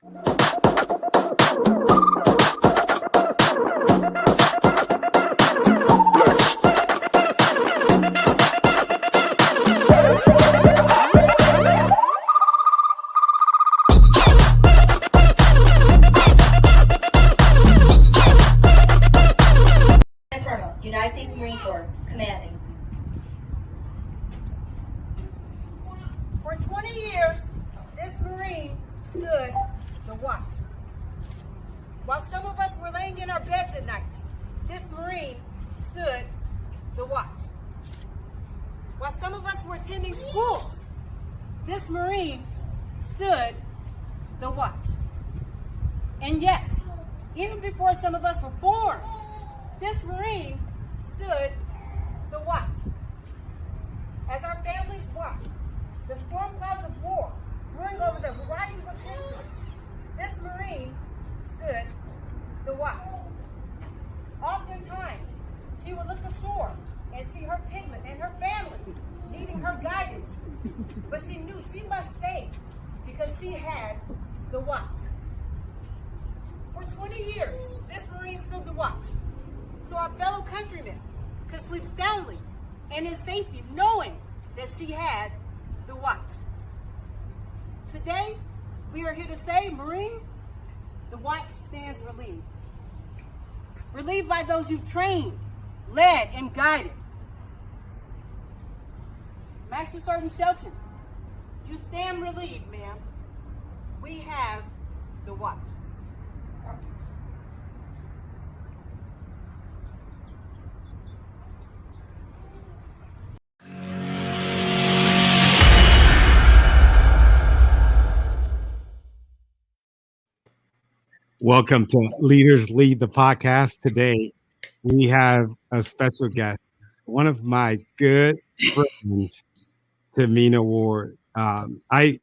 United States Marine Corps, commanding. For 20 years, this Marine stood the watch. While some of us were laying in our beds at night, this Marine stood the watch. While some of us were attending schools, this Marine stood the watch. And yes, even before some of us were born, this Marine stood the watch. As our families watched the storm clouds of war roaring over the horizons of history, this Marine stood the watch. Oftentimes, she would look ashore and see her piglet and her family needing her guidance, but she knew she must stay because she had the watch. For 20 years, this Marine stood the watch, so our fellow countrymen could sleep soundly and in safety, knowing that she had the watch. Today, we are here to say, Marine, the watch stands relieved. Relieved by those you've trained, led, and guided. Master Sergeant Shelton, you stand relieved, ma'am. We have the watch. Welcome to Leaders Lead the podcast. Today, we have a special guest, one of my good friends, Tomina Ward. I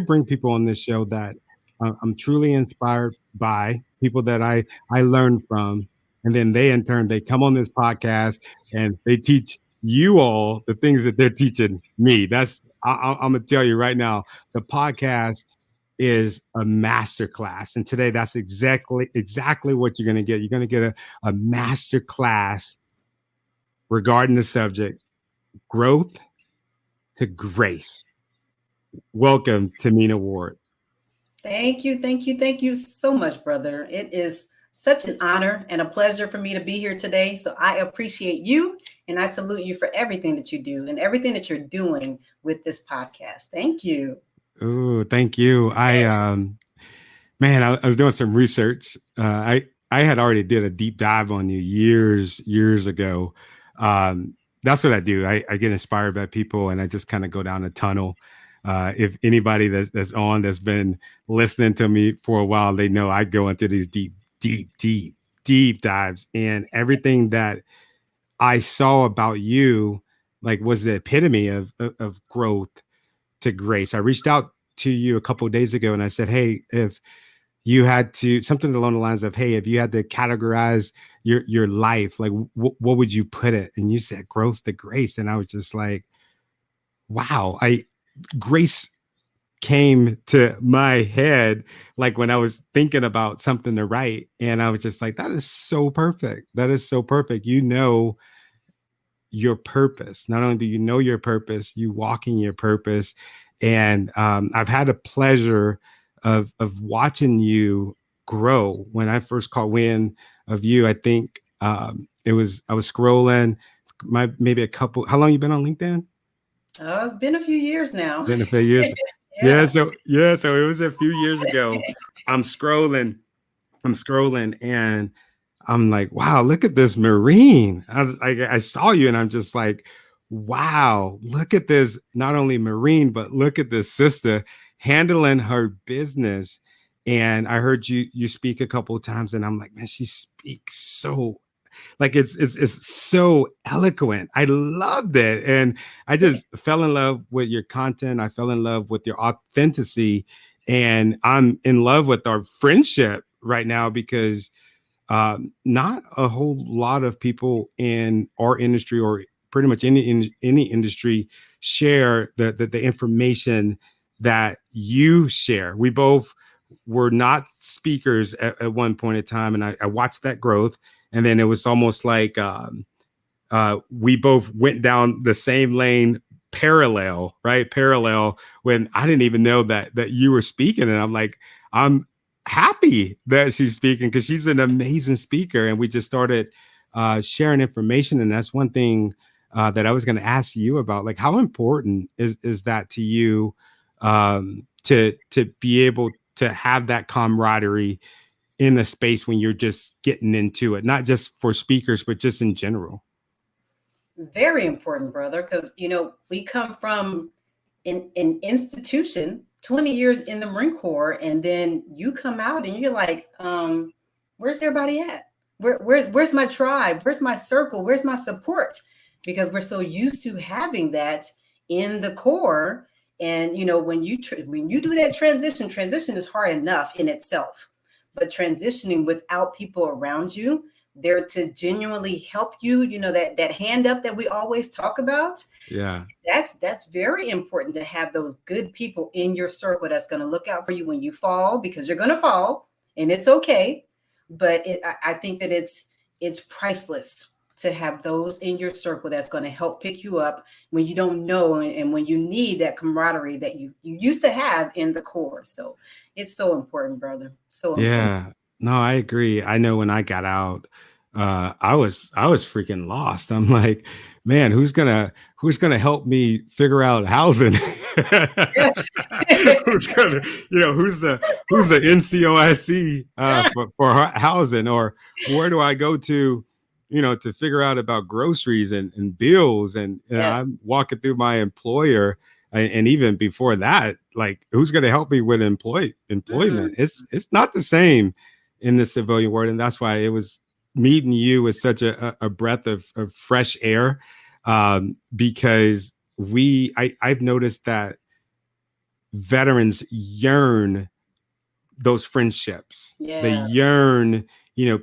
bring people on this show that I'm truly inspired by, people that I learn from, and then they in turn, they come on this podcast and they teach you all the things that they're teaching me. I'm going to tell you right now, the podcast is a masterclass. And today that's exactly what you're going to get. You're going to get a masterclass regarding the subject, growth to grace. Welcome, Tomina Ward. Thank you so much, brother. It is such an honor and a pleasure for me to be here today. So I appreciate you and I salute you for everything that you do and everything that you're doing with this podcast. Thank you. Oh, thank you. I was doing some research. I had already did a deep dive on you years ago. That's what I do. I get inspired by people and I just kind of go down a tunnel. If anybody that's been listening to me for a while, they know I go into these deep dives, and everything that I saw about you, like, was the epitome of growth to grace. I reached out to you a couple of days ago and I said, hey, if you had to, something along the lines of, hey, if you had to categorize your life, like what would you put it? And you said growth to grace. And I was just like, wow, grace came to my head, like when I was thinking about something to write. And I was just like, that is so perfect. That is so perfect. You know your purpose. Not only do you know your purpose, you walk in your purpose. And I've had a pleasure of watching you grow. When I first caught wind of you, I think I was scrolling maybe a couple. How long you been on LinkedIn? It's been a few years now. Been a few years. Yeah. So it was a few years ago. I'm scrolling and I'm like, wow, look at this Marine. I saw you and I'm just like, wow, look at this, not only Marine, but look at this sister handling her business. And I heard you speak a couple of times and I'm like, man, she speaks so, like, it's so eloquent. I loved it. And I just fell in love with your content. I fell in love with your authenticity, and I'm in love with our friendship right now because not a whole lot of people in our industry, or pretty much any industry, share the information that you share. We both were not speakers at one point in time, and I watched that growth, and then it was almost like we both went down the same lane parallel, right? Parallel, when I didn't even know that you were speaking, and I'm like, I'm happy that she's speaking because she's an amazing speaker, and we just started sharing information, and that's one thing that I was going to ask you about, like how important is that to you, to be able to have that camaraderie in a space when you're just getting into it, not just for speakers, but just in general. Very important, brother, because we come from an institution, 20 years in the Marine Corps, and then you come out and you're like, where's everybody at? Where's my tribe? Where's my circle? Where's my support? Because we're so used to having that in the Corps. And when you do that transition is hard enough in itself, but transitioning without people around you there to genuinely help you, that hand up that we always talk about. Yeah, that's very important, to have those good people in your circle that's going to look out for you when you fall, because you're going to fall and it's okay. But I think that it's priceless to have those in your circle that's going to help pick you up when you don't know, and when you need that camaraderie that you used to have in the Corps. So it's so important, brother. So important. Yeah, no, I agree. I know when I got out, I was freaking lost. I'm like, man, who's gonna help me figure out housing? Yes. Who's gonna, who's the NCOIC for housing, or where do I go to, to figure out about groceries and bills, and Yes. I'm walking through my employer. And even before that, like, who's going to help me with employment? It's not the same in the civilian world, and that's why it was meeting you with such a breath of fresh air, because I've noticed that veterans yearn those friendships. Yeah. They yearn,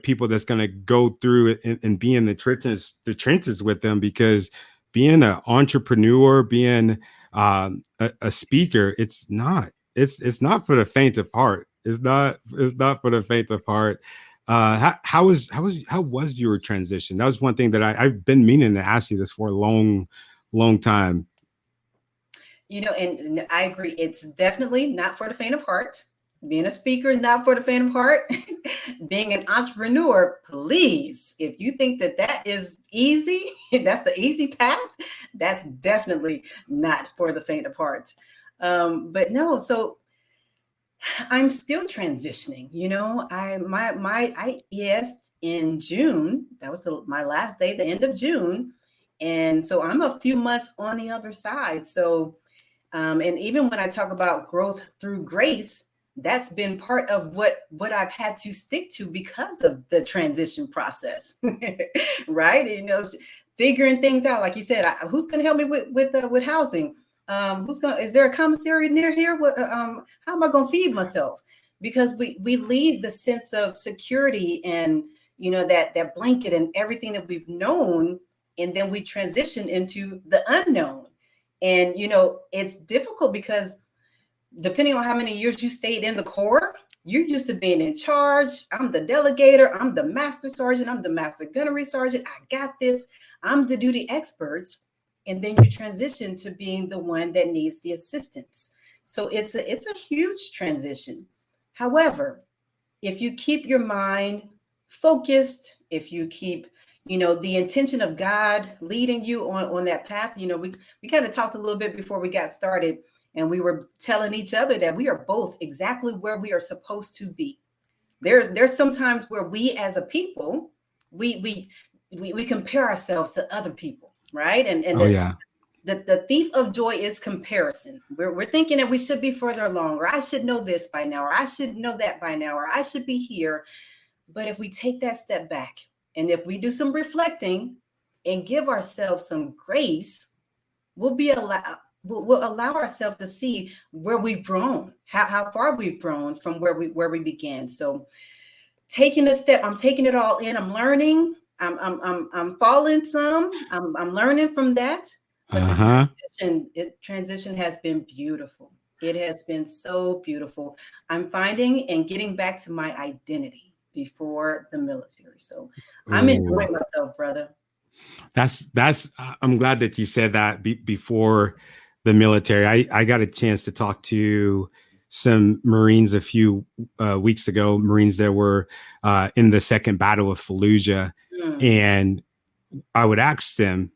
people that's going to go through it and be in the trenches with them, because being an entrepreneur, being a speaker, it's not for the faint of heart. It's not for the faint of heart. How was your transition? That was one thing that I've been meaning to ask you this for a long time. And I agree. It's definitely not for the faint of heart. Being a speaker is not for the faint of heart. Being an entrepreneur, please, if you think that is easy, that's the easy path, that's definitely not for the faint of heart. But no, so I'm still transitioning. I ES'd in June. That was my last day, the end of June. And so I'm a few months on the other side. So, and even when I talk about growth through grace, that's been part of what I've had to stick to because of the transition process, right? Figuring things out. Like you said, who's going to help me with housing? Is there a commissary near here? How am I going to feed myself? Because we leave the sense of security and, that blanket and everything that we've known. And then we transition into the unknown. And, it's difficult because depending on how many years you stayed in the Corps, you're used to being in charge. I'm the delegator. I'm the master sergeant. I'm the master gunnery sergeant. I got this. I'm the duty experts. And then you transition to being the one that needs the assistance. So it's a huge transition. However, if you keep your mind focused, if you keep, the intention of God leading you on that path, we kind of talked a little bit before we got started, and we were telling each other that we are both exactly where we are supposed to be. There's sometimes where we as a people, we compare ourselves to other people, right? And the thief of joy is comparison. We're thinking that we should be further along, or I should know this by now, or I should know that by now, or I should be here. But if we take that step back, and if we do some reflecting and give ourselves some grace, we'll allow ourselves to see where we've grown, how far we've grown from where we began. So taking a step, I'm taking it all in. I'm learning. I'm falling some. I'm learning from that. But the transition has been beautiful. It has been so beautiful. I'm finding and getting back to my identity before the military. So I'm Oh, enjoying myself, brother. that's I'm glad that you said that before the military. I got a chance to talk to some Marines a few weeks ago, Marines that were in the second battle of Fallujah. Mm, And I would ask them,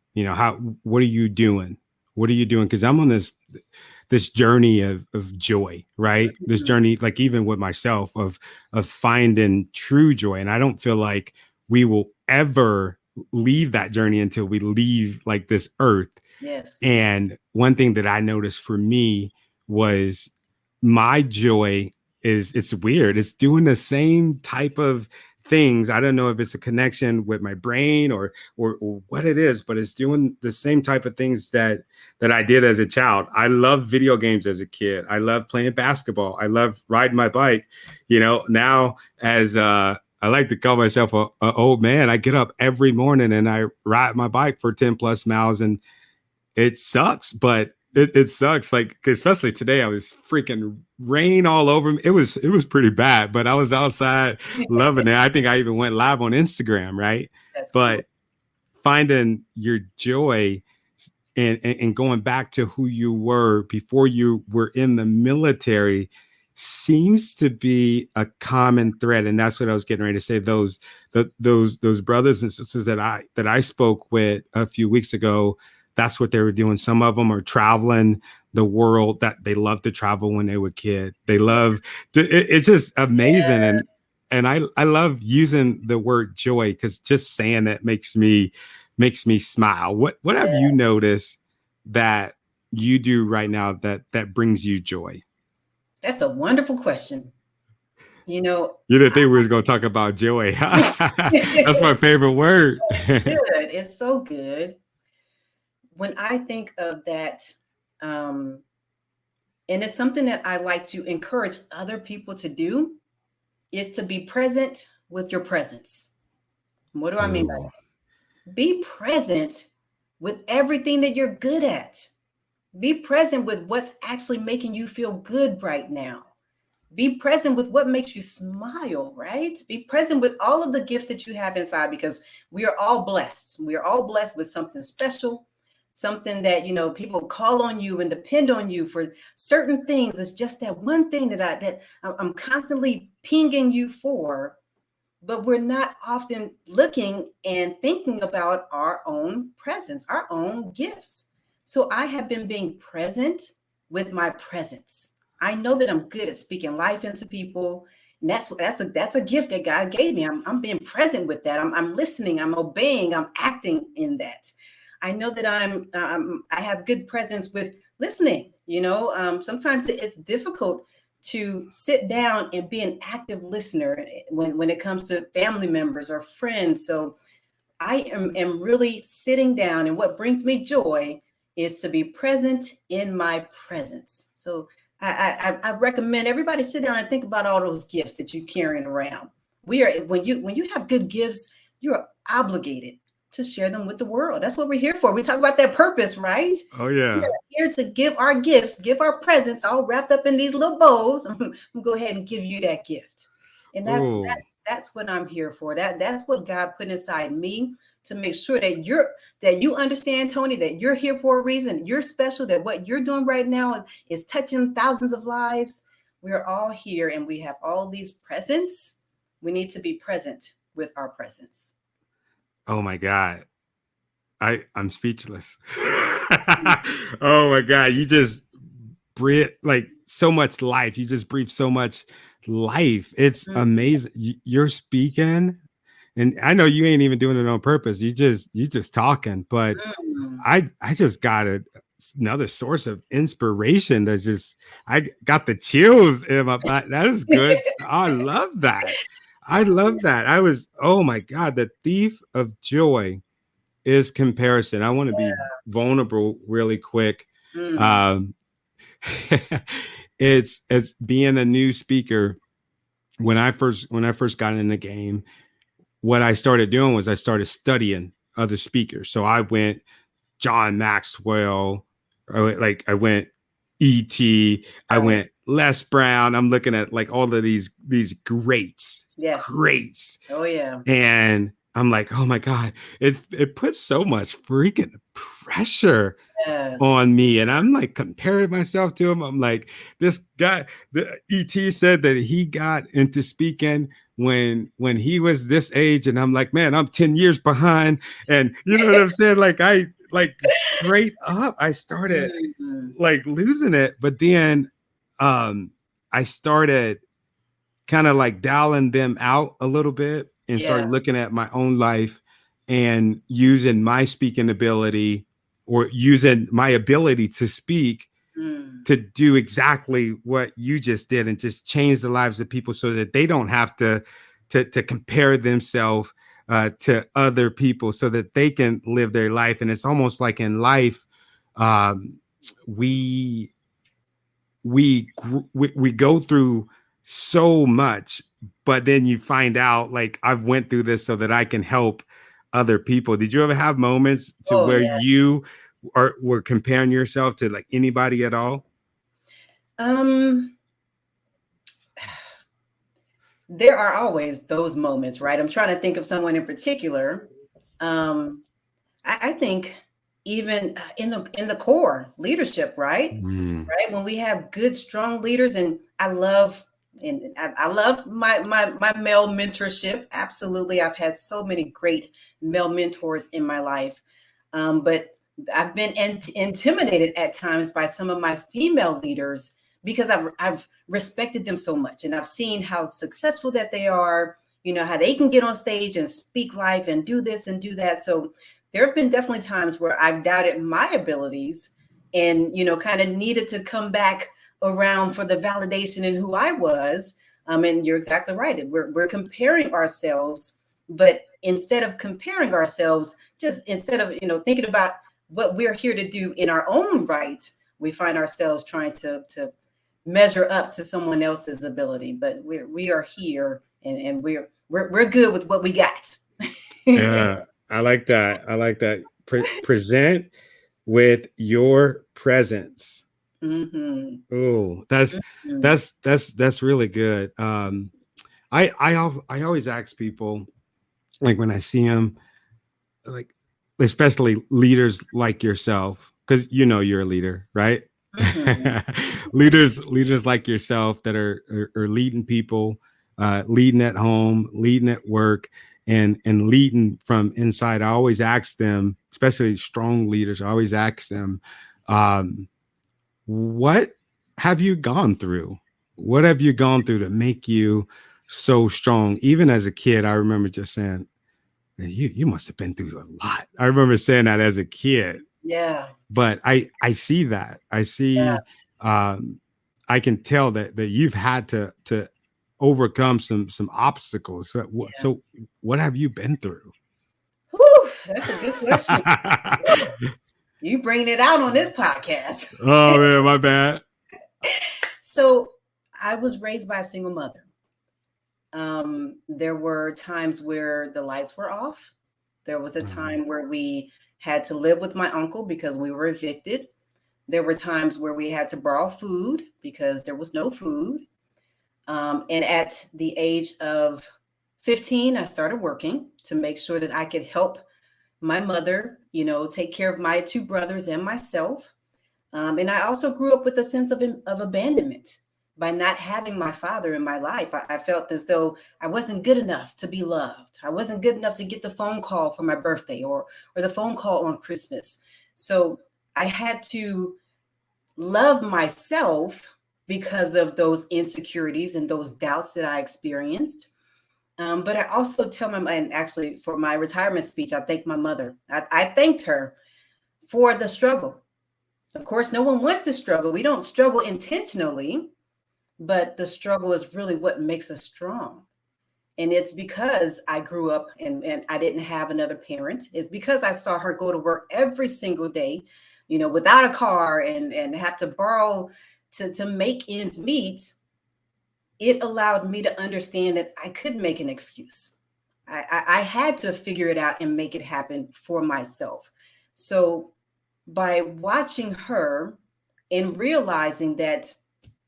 what are you doing? What are you doing? Because I'm on this journey of joy, right? This mm, journey, like even with myself, of finding true joy. And I don't feel like we will ever leave that journey until we leave like this earth. yes. And one thing that I noticed for me was my joy is, it's weird. It's doing the same type of things. I don't know if it's a connection with my brain or what it is, but it's doing the same type of things that I did as a child. I loved video games as a kid. I loved playing basketball. I loved riding my bike. Now as I like to call myself a old man. I get up every morning and I ride my bike for 10 plus miles, and it sucks, but it sucks. Like, especially today, I was freaking rain all over me. It was pretty bad, but I was outside loving it. I think I even went live on Instagram, right? That's cool. But finding your joy and going back to who you were before you were in the military seems to be a common thread. And that's what I was getting ready to say. Those brothers and sisters that I spoke with a few weeks ago, that's what they were doing. Some of them are traveling the world. That they love to travel when they were kids. They love it's just amazing. Yeah. And I love using the word joy because just saying it makes me smile. What have you noticed that you do right now that brings you joy? That's a wonderful question. You know, You didn't think we was going to talk about joy. That's my favorite word. it's good. It's so good. When I think of that, um, and it's something that I like to encourage other people to do, is to be present with your presence. What do I mean by Ooh. that? Be present with everything that you're good at. Be present with what's actually making you feel good right now. Be present with what makes you smile, right? Be present with all of the gifts that you have inside, because we are all blessed. We are all blessed with something special, something that, people call on you and depend on you for certain things. It's just that one thing that I'm constantly pinging you for, but we're not often looking and thinking about our own presence, our own gifts. So I have been being present with my presence. I know that I'm good at speaking life into people. And that's a gift that God gave me. I'm being present with that. I'm listening. I'm obeying. I'm acting in that. I know that I have good presence with listening. Sometimes it's difficult to sit down and be an active listener when it comes to family members or friends. So I am really sitting down, and what brings me joy is to be present in my presence. So I recommend everybody sit down and think about all those gifts that you're carrying around. When you have good gifts, you're obligated to share them with the world. That's what we're here for. We talk about that purpose, right? Oh We yeah. are here to give our gifts, give our presents, all wrapped up in these little bows. I'm gonna go ahead and give you that gift, and that's Oh, that's that's what I'm here for. That's what God put inside me, to make sure that you understand, Tony, that you're here for a reason. You're special. That what you're doing right now is touching thousands of lives. We're all here, and we have all these presents. We need to be present with our presence. oh my God. I'm speechless. Oh my God. You just breathe like so much life. You just breathe so much life. It's Mm, amazing. You're speaking, and I know you ain't even doing it on purpose. You just talking, but mm. I just got another source of inspiration that just I got the chills in my body. That is good. I love that. I love that. Oh my God, the thief of joy is comparison. I want to be vulnerable really quick. Mm, Um, it's being a new speaker. When I first got in the game, what I started doing was I started studying other speakers. So I went John Maxwell, I went E.T. I Right. went Les Brown. I'm looking at like all of these greats, Yes. greats. Oh yeah. And I'm like, oh my God, it puts so much freaking pressure Yes. on me. And I'm like comparing myself to him. I'm like, this guy, the ET said that he got into speaking when he was this age. And I'm like, man, I'm 10 years behind. And you know what I'm saying? Like I like straight up, I started like losing it. But then I started kind of like dialing them out a little bit and started looking at my own life and using my speaking ability or using my ability to speak to do exactly what you just did and just change the lives of people so that they don't have to compare themselves to other people so that they can live their life. And it's almost like in life, we go through so much, but then you find out like I've went through this so that I can help other people. Did you ever have moments to where you were comparing yourself to like anybody at all? There are always those moments, right? I'm trying to think of someone in particular. I think even in the core leadership, right? Right. When we have good, strong leaders, and I love my male mentorship. Absolutely. I've had so many great male mentors in my life. But I've been intimidated at times by some of my female leaders because I've respected them so much, and I've seen how successful that they are, how they can get on stage and speak life and do this and do that. So there have been definitely times where I've doubted my abilities and, kind of needed to come back around for the validation in who I was. And you're exactly right. We're comparing ourselves, but instead of comparing ourselves, just instead of, thinking about what we're here to do in our own right, we find ourselves trying to measure up to someone else's ability. But we are here and we're good with what we got. Yeah, I like that. I like that. Present with your presence. Oh, that's really good. I always ask people, like when I see them, like especially leaders like yourself, because you're a leader, right? leaders like yourself that are leading people, leading at home, leading at work, and leading from inside. I always ask them, especially strong leaders, I always ask them, what have you gone through? What have you gone through to make you so strong? Even as a kid, I remember just saying, you must have been through a lot. I remember saying that as a kid. Yeah. But I see that. I see, I can tell that you've had to overcome some obstacles. So what have you been through? Whew, that's a good question. You bringing it out on this podcast. Oh man, my bad. So I was raised by a single mother. There were times where the lights were off. There was a time where we had to live with my uncle because we were evicted. There were times where we had to borrow food because there was no food. And at the age of 15, I started working to make sure that I could help my mother, take care of my two brothers and myself. And I also grew up with a sense of abandonment by not having my father in my life. I felt as though I wasn't good enough to be loved. I wasn't good enough to get the phone call for my birthday or the phone call on Christmas. So I had to love myself because of those insecurities and those doubts that I experienced. But I also tell my, and actually for my retirement speech, I thanked my mother. I thanked her for the struggle. Of course, no one wants to struggle. We don't struggle intentionally, but the struggle is really what makes us strong. And it's because I grew up and I didn't have another parent. It's because I saw her go to work every single day, without a car and have to borrow to make ends meet. It allowed me to understand that I couldn't make an excuse. I had to figure it out and make it happen for myself. So by watching her and realizing that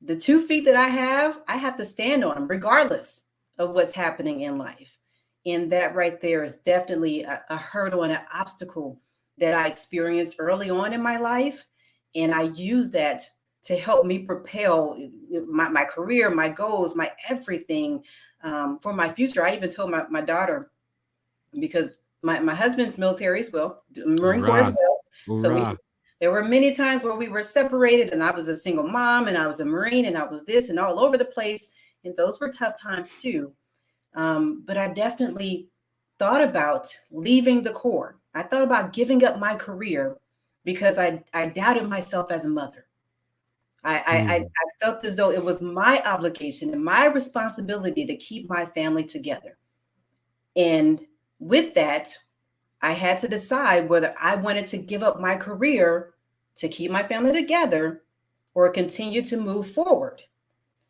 the 2 feet that I have to stand on them regardless of what's happening in life. And that right there is definitely a hurdle and an obstacle that I experienced early on in my life. And I use that to help me propel my career, my goals, my everything for my future. I even told my daughter, because my husband's military as well, Marine Corps as Hoorah. well. Hoorah. So there were many times where we were separated, and I was a single mom, and I was a Marine, and I was this and all over the place. And those were tough times too. But I definitely thought about leaving the Corps. I thought about giving up my career because I doubted myself as a mother. I felt as though it was my obligation and my responsibility to keep my family together. And with that, I had to decide whether I wanted to give up my career to keep my family together or continue to move forward.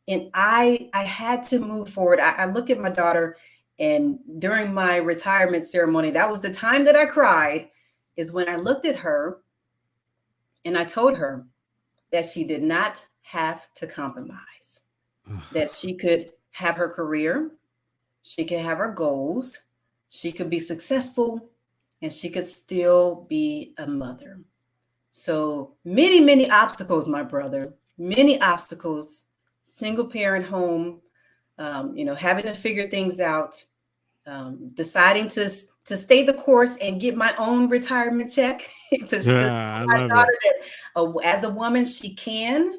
And I had to move forward. I look at my daughter, and during my retirement ceremony, that was the time that I cried, is when I looked at her and I told her that she did not have to compromise, that she could have her career, she could have her goals, she could be successful, and she could still be a mother. So many, many obstacles, my brother, many obstacles, single parent home, having to figure things out, deciding to stay the course and get my own retirement check to show I my love daughter it. that as a woman, she can.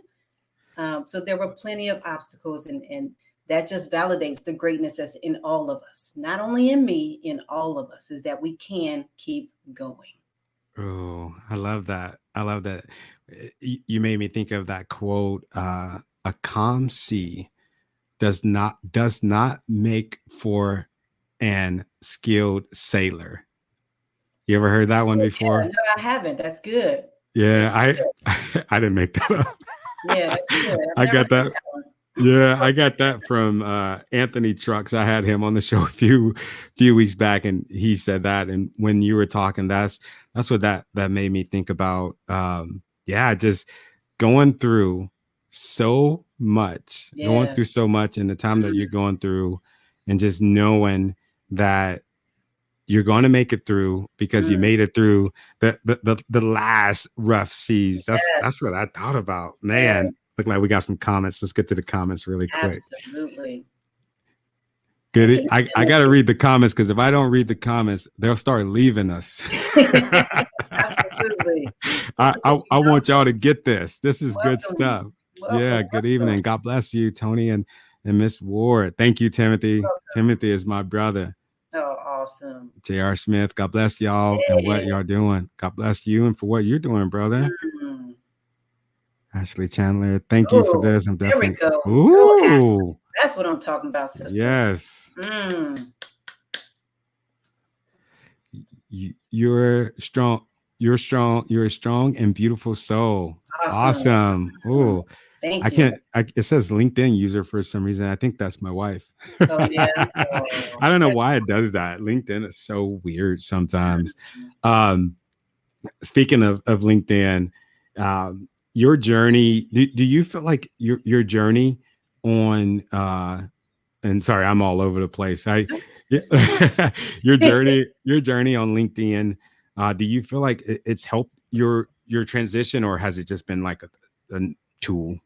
So there were plenty of obstacles, and that just validates the greatness that's in all of us, not only in me, in all of us, is that we can keep going. Oh, I love that. I love that. You made me think of that quote, a calm sea does not make for an skilled sailor. You ever heard that one Yeah, before? no, I haven't. That's good. Yeah, That's good. I didn't make that up. Yeah, that's good. I've I never got heard that. that one. Yeah, I got that from Anthony Trucks. I had him on the show a few weeks back, and he said that. And when you were talking, that's what that made me think about. Yeah, just going through going Yeah. through so much in the time that you're going through, and just knowing that you're going to make it through because you Mm, made it through the last rough seas. That's what yes. I thought about. Yes. Man, look like we got some comments. Let's get to the comments really quick. Absolutely. Thank Good. you, I got to read the comments, because if I don't read the comments, they'll start leaving us. Absolutely. I want y'all to get this. This is good Welcome. stuff. Yeah. Welcome. Good evening. God bless you, Tony and Miss Ward. Thank you, Timothy. Timothy is my brother. Oh, awesome. J.R. Smith. God bless y'all and what y'all doing. God bless you and for what you're doing, brother. Mm. Ashley Chandler. Thank you for Oh, this. I'm there we definitely. go. Go, Ashley. Ooh. That's what I'm talking about, sister. Yes. Mm. You're strong. You're strong. You're a strong and beautiful soul. Awesome. Oh, Thank you. It says LinkedIn user for some reason. I think that's my wife. Oh, yeah. Oh, I don't know why it does that. LinkedIn is so weird sometimes. Speaking of LinkedIn, your journey, do you feel like your journey on and sorry, I'm all over the place. Your journey on LinkedIn, do you feel like it's helped your transition, or has it just been like a tool?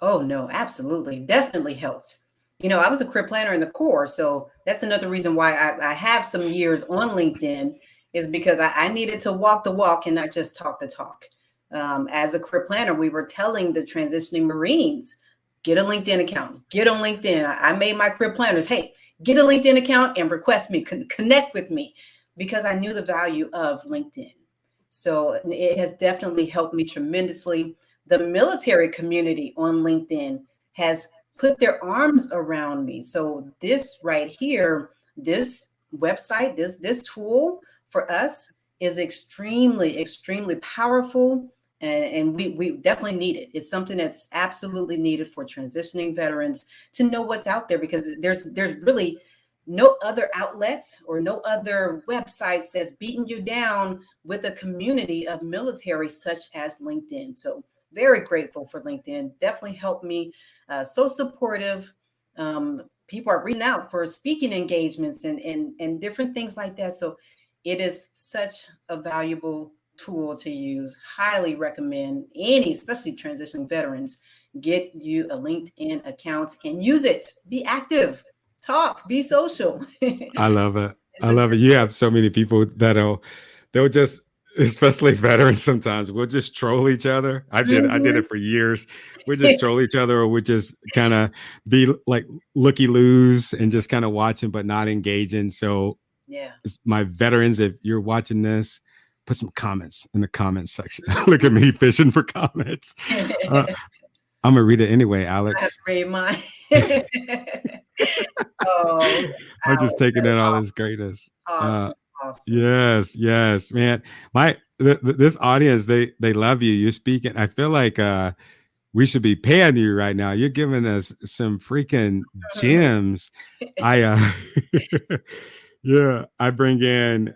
Oh, no, absolutely. Definitely helped. I was a career planner in the Corps, so that's another reason why I have some years on LinkedIn, is because I needed to walk the walk and not just talk the talk. As a career planner, we were telling the transitioning Marines, get a LinkedIn account, get on LinkedIn. I made my career planners, hey, get a LinkedIn account and request me, connect with me, because I knew the value of LinkedIn. So it has definitely helped me tremendously. The military community on LinkedIn has put their arms around me. So this right here, this website, this tool for us is extremely, extremely powerful. And we definitely need it. It's something that's absolutely needed for transitioning veterans to know what's out there, because there's really no other outlets or no other websites that's beating you down with a community of military such as LinkedIn. So very grateful for LinkedIn. Definitely helped me. So supportive. People are reaching out for speaking engagements and different things like that. So it is such a valuable tool to use. Highly recommend any, especially transitioning veterans, get you a LinkedIn account and use it. Be active, talk, be social. I love it. It's I a love it. You have so many people they'll just, especially veterans, sometimes we'll just troll each other. I did Mhm. it for years. We just troll each other, or we just kind of be like looky loos and just kind of watching but not engaging. So Yeah. my veterans, if you're watching this, put some comments in the comments section. Look at me fishing for comments. Uh, I'm gonna read it anyway, I have Alex. to read mine. Oh, I'm just Alex, taking that is in all this greatness. awesome. Awesome. Yes, yes, man. This audience, they love you. You're speaking. I feel like we should be paying you right now. You're giving us some freaking gems. I yeah, I bring in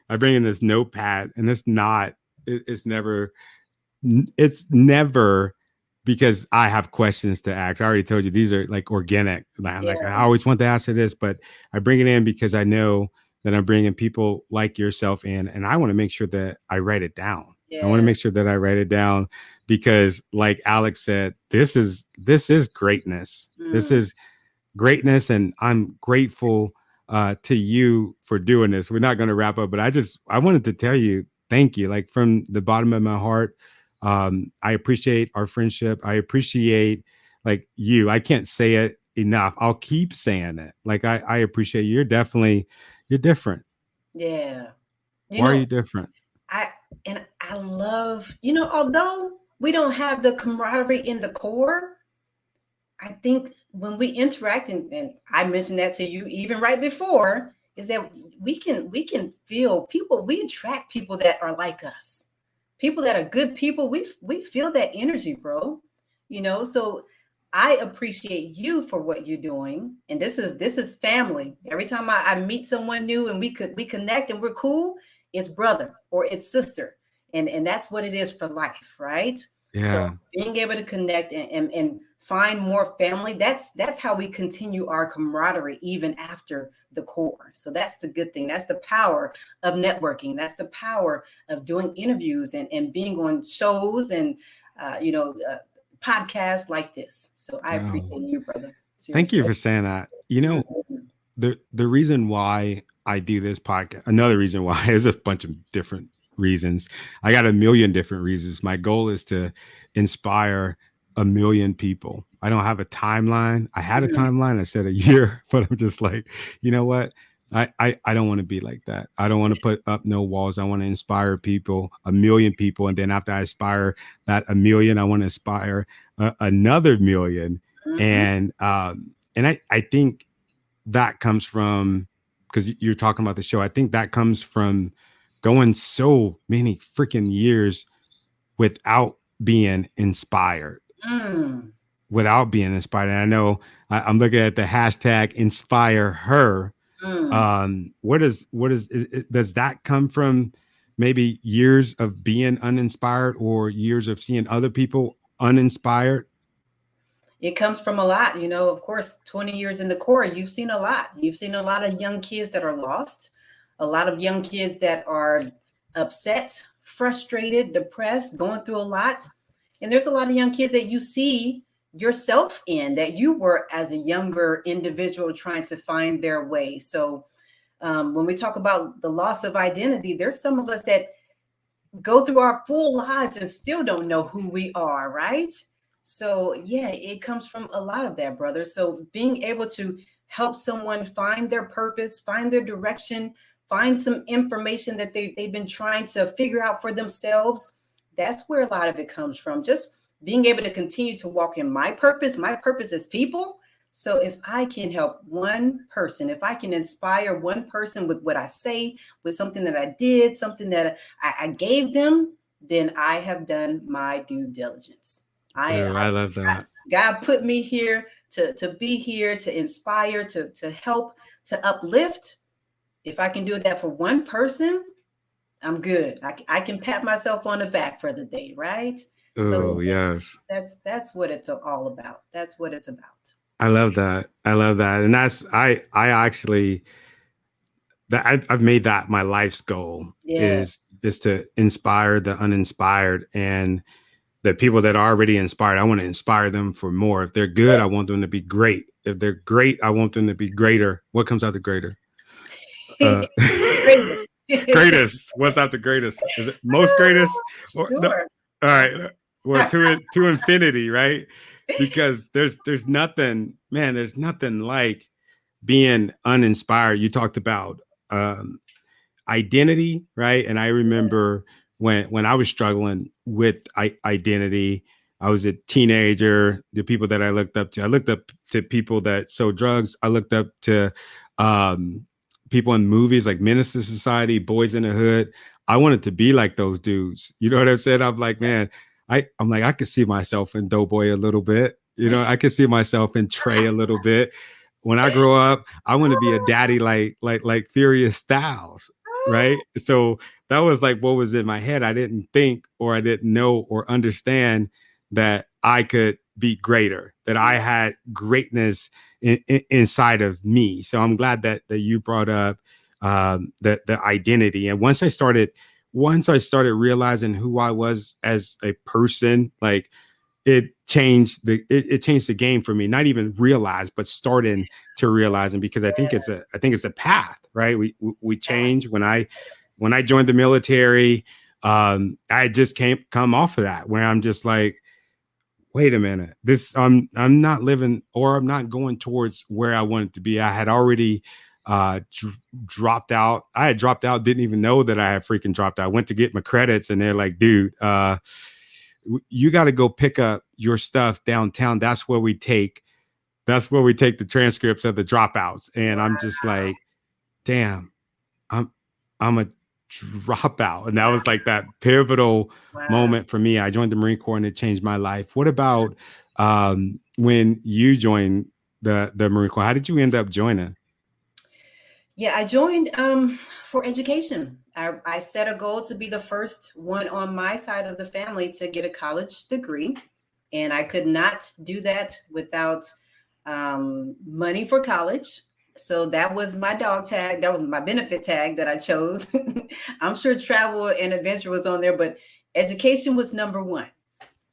this notepad, and it's never because I have questions to ask. I already told you these are like organic. I'm like, I Yeah. always want to answer this, but I bring it in because I know that I'm bringing people like yourself in, and I want to make sure that I write it down. I want to Yeah. make sure that I write it down because, like Alex said, this is greatness. This Mm. is greatness, and I'm grateful to you for doing this. We're not going to wrap up, but I wanted to tell you thank you, like from the bottom of my heart. I appreciate our friendship. I appreciate like you. I can't say it enough. I'll keep saying it. Like I appreciate you. You're different. Yeah. You Why are know, you different? I love, although we don't have the camaraderie in the core, I think when we interact, and I mentioned that to you even right before, is that we can feel people, we attract people that are like us. People that are good people, we feel that energy, bro. So I appreciate you for what you're doing. And this is family. Every time I meet someone new and we connect and we're cool, it's brother or it's sister. And that's what it is for life, right? So Yeah. being able to connect and find more family, that's how we continue our camaraderie even after the core. So that's the good thing. That's the power of networking. That's the power of doing interviews and being on shows and podcasts like this. So I Oh, appreciate you, brother. thank you Seriously. for saying that. Mhm. The reason why I do this podcast, another reason why, there's a bunch of different reasons. I got a million different reasons. My goal is to inspire a million people. I don't have a timeline. I had a Mhm. timeline. I said a year, but I'm just like, you know what? I don't want to be like that. I don't want to put up no walls. I want to inspire people, a million people. And then after I inspire that a million, I want to inspire another million. Mhm. And I think that comes from because you're talking about the show. I think that comes from going so many freaking years without being inspired, Mm. without being inspired. And I know I'm looking at the hashtag inspire her. Mm. Does that come from maybe years of being uninspired or years of seeing other people uninspired? It comes from a lot, of course, 20 years in the core, you've seen a lot. You've seen a lot of young kids that are lost, a lot of young kids that are upset, frustrated, depressed, going through a lot. And there's a lot of young kids that you see yourself in that you were as a younger individual trying to find their way. So when we talk about the loss of identity, there's some of us that go through our full lives and still don't know who we are, right? So, yeah, it comes from a lot of that, brother. So, being able to help someone find their purpose, find their direction, find some information that they've been trying to figure out for themselves, that's where a lot of it comes from. Just being able to continue to walk in my purpose is people. So, if I can help one person, if I can inspire one person with what I say, with something that I did, something that I gave them, then I have done my due diligence. Oh, I love that. God put me here to be here, to inspire, to help, to uplift. If I can do that for one person, I'm good. I can pat myself on the back for the day, right? Oh, So yes. that's what it's all about. That's what it's about. I love that. I love that. And I actually, I've made that my life's goal Yes. is to inspire the uninspired, and the people that are already inspired. I want to inspire them for more. If they're good, I want them to be great. If they're great, I want them to be greater. What comes out the greater? Uh, Greatest. greatest. What's out the greatest? Is it most greatest? Or no? Sure. All right. Well, to infinity, right? Because there's nothing, man. There's nothing like being uninspired. You talked about identity, right? And I remember when I was struggling with identity. I was a teenager. The people that I looked up to people that sold drugs. I looked up to people in movies like Menace to Society, Boys in the Hood. I wanted to be like those dudes. You know what I said? I'm like, man, I'm like, I could see myself in Doughboy a little bit. You know, I could see myself in Trey a little bit. When I grow up, I want to be a daddy like Furious Styles, right? So that was like what was in my head. I didn't think, or I didn't know or understand that I could be greater, that I had greatness inside of me. So I'm glad that you brought up the identity. And once I started realizing who I was as a person, like it changed the game for me. Not even realize, but starting to realizing, because I think it's a path, right? We change. When I joined the military, I just come off of that, where I'm just like, wait a minute, I'm not living, or I'm not going towards where I wanted to be. I had already dropped out. I had dropped out, didn't even know that I had freaking dropped out. I went to get my credits, and they're like, dude, you got to go pick up your stuff downtown. That's where we take the transcripts of the dropouts. And I'm just like, damn, I'm a dropout. And that was like that pivotal moment for me. I joined the Marine Corps, and it changed my life. What about when you joined the Marine Corps? How did you end up joining? Yeah, I joined for education. I set a goal to be the first one on my side of the family to get a college degree. And I could not do that without money for college. So that was my dog tag. That was my benefit tag that I chose. I'm sure travel and adventure was on there, but education was number one,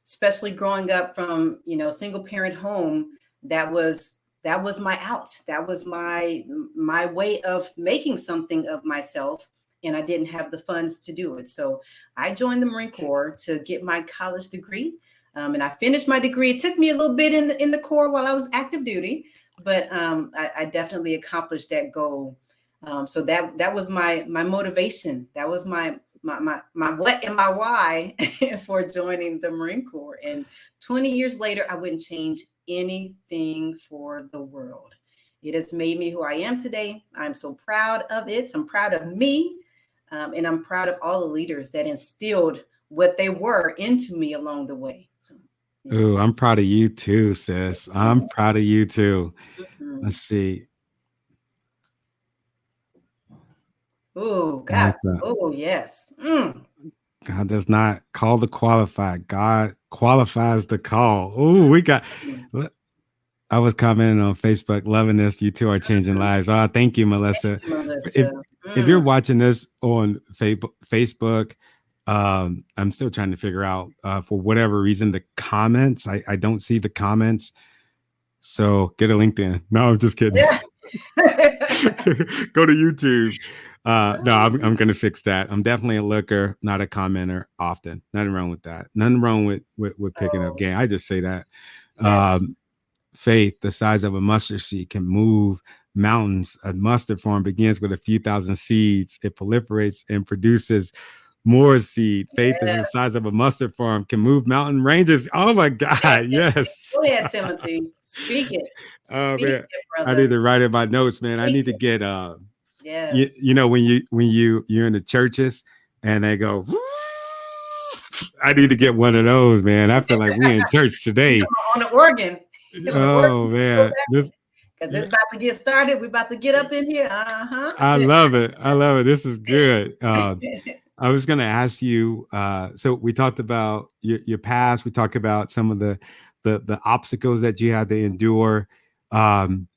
especially growing up from, single parent home. That was my out. That was my way of making something of myself. And I didn't have the funds to do it. So I joined the Marine Corps to get my college degree. And I finished my degree. It took me a little bit in the Corps while I was active duty, but I definitely accomplished that goal. So that was my motivation. That was my what and my why for joining the Marine Corps. And 20 years later, I wouldn't change anything for the world. It has made me who I am today. I'm so proud of it. I'm proud of me. And I'm proud of all the leaders that instilled what they were into me along the way. So, Ooh, I'm proud of you too, sis. I'm proud of you too. Let's see. Oh, God. Oh, yes. God does not call the qualified. God qualifies the call. Oh, I was commenting on Facebook, loving this. You two are changing lives. Oh, thank you, Melissa. If you're watching this on Facebook, I'm still trying to figure out, for whatever reason, the comments. I don't see the comments. So get a LinkedIn. No, I'm just kidding. Yeah. Go to YouTube. No, I'm going to fix that. I'm definitely a looker, not a commenter often. Nothing wrong with that. Nothing wrong with picking up game. I just say that. Yes. Faith, the size of a mustard seed, can move mountains. A mustard farm begins with a few thousand seeds. It proliferates and produces more seed. Faith is the size of a mustard farm, can move mountain ranges. Oh my God. Yes. Go ahead, Timothy. Speak it. Oh man. I need to write in my notes, man. I need to get yes. You know, when you're in the churches and they go, I need to get one of those, man. I feel like we're in church today. On the organ. Oh man. Because it's about to get started. We're about to get up in here. I love it. This is good. I was going to ask you. So we talked about your past. We talked about some of the obstacles that you had to endure. Um,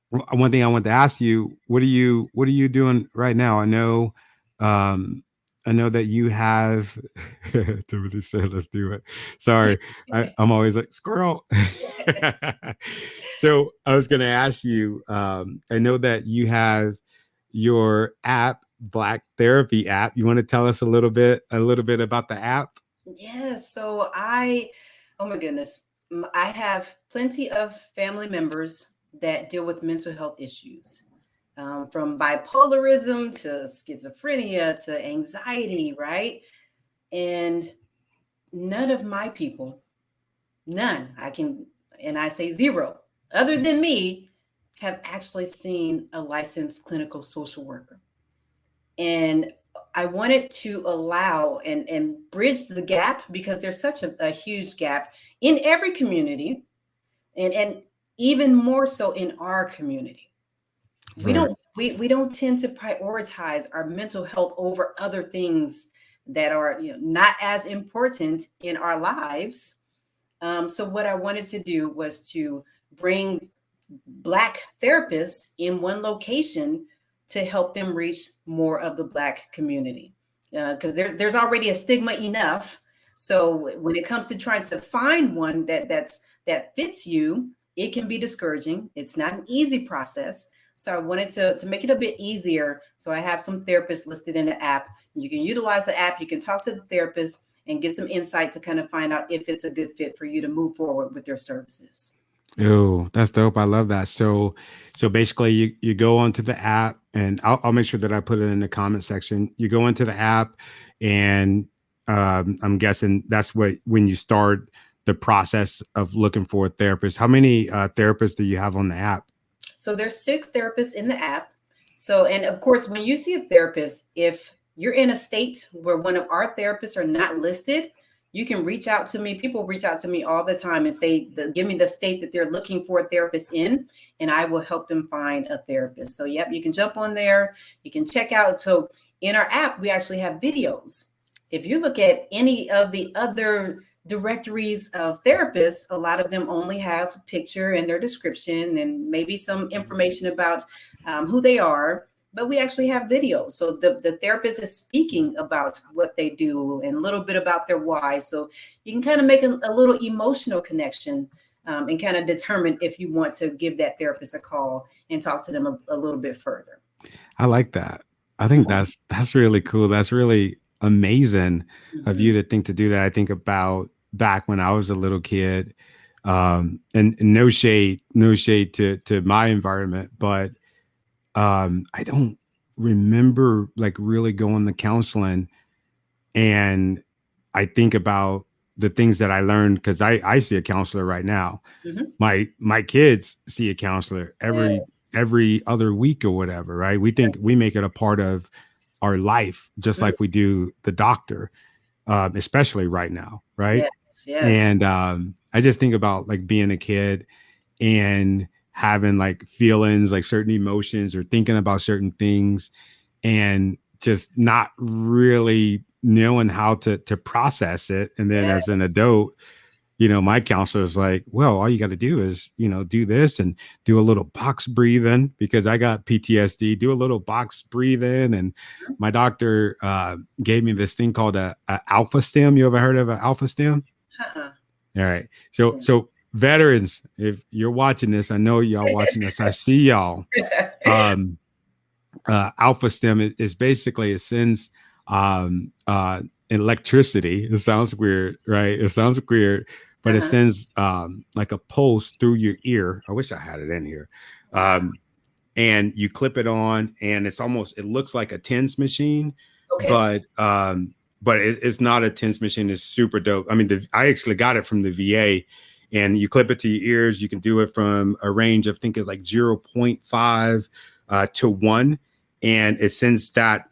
One thing I want to ask you: what are you doing right now? Um, I know that you have. Timothy said, "Let's do it." Sorry, I'm always like squirrel. So I was going to ask you. I know that you have your app, Black Therapy app. You want to tell us a little bit about the app? Yes. So oh my goodness, I have plenty of family members that deal with mental health issues, from bipolarism to schizophrenia to anxiety, right? And none of my people, none, and I say zero, other than me, have actually seen a licensed clinical social worker. And I wanted to allow and bridge the gap because there's such a huge gap in every community, and even more so in our community. Right. We don't tend to prioritize our mental health over other things that are, not as important in our lives. So what I wanted to do was to bring Black therapists in one location to help them reach more of the Black community, because there's already a stigma enough. So when it comes to trying to find one that fits you, it can be discouraging. It's not an easy process. So I wanted to make it a bit easier. So I have some therapists listed in the app. You can utilize the app. You can talk to the therapist and get some insight to kind of find out if it's a good fit for you to move forward with their services. Oh, that's dope. I love that. So basically you go onto the app, and I'll make sure that I put it in the comment section. You go into the app, and I'm guessing that's when you start the process of looking for a therapist. How many therapists do you have on the app? So there's 6 therapists in the app. So, and of course, when you see a therapist, if you're in a state where one of our therapists are not listed, you can reach out to me. People reach out to me all the time and say, give me the state that they're looking for a therapist in, and I will help them find a therapist. So, yep, you can jump on there. You can check out. So in our app, we actually have videos. If you look at any of the other directories of therapists, a lot of them only have a picture and their description and maybe some information about who they are, but we actually have videos. So the therapist is speaking about what they do and a little bit about their why. So you can kind of make a little emotional connection, and kind of determine if you want to give that therapist a call and talk to them a little bit further. I like that. I think that's really cool. That's really amazing of you to think to do that. I think about back when I was a little kid, and no shade to my environment, but I don't remember like really going to counseling. And I think about the things that I learned because I see a counselor right now. My kids see a counselor every other week or whatever, right? We think we make it a part of our life, just like we do the doctor, especially right now, right? Yes. And I just think about like being a kid and having like feelings, like certain emotions, or thinking about certain things, and just not really knowing how to process it. And then as an adult, my counselor is like, well, all you got to do is, do this and do a little box breathing, because I got PTSD, do a little box breathing. And my doctor gave me this thing called a alpha stem. You ever heard of an alpha stem? Uh-uh. All right. So veterans, if you're watching this, I know y'all watching this, I see y'all. Alpha stem is basically, it sends electricity. It sounds weird, right? It sounds weird, but it sends like a pulse through your ear. I wish I had it in here. And you clip it on, and it looks like a TENS machine, but it's not a TENS machine. It's super dope. I mean, I actually got it from the VA, and you clip it to your ears. You can do it from a range of, think of like 0.5 to 1, and it sends that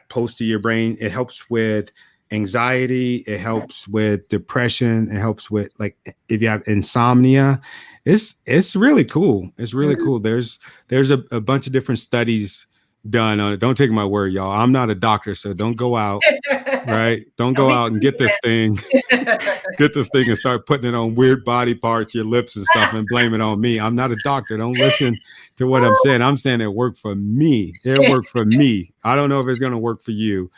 pulse to your brain. It helps with anxiety. It helps with depression. It helps with, like, if you have insomnia. It's really cool. It's really cool. There's a bunch of different studies done on it. Don't take my word, y'all. I'm not a doctor, so don't go out, right? Don't go out and get this thing, and start putting it on weird body parts, your lips and stuff, and blame it on me. I'm not a doctor. Don't listen to what I'm saying. I'm saying it worked for me. It worked for me. I don't know if it's going to work for you,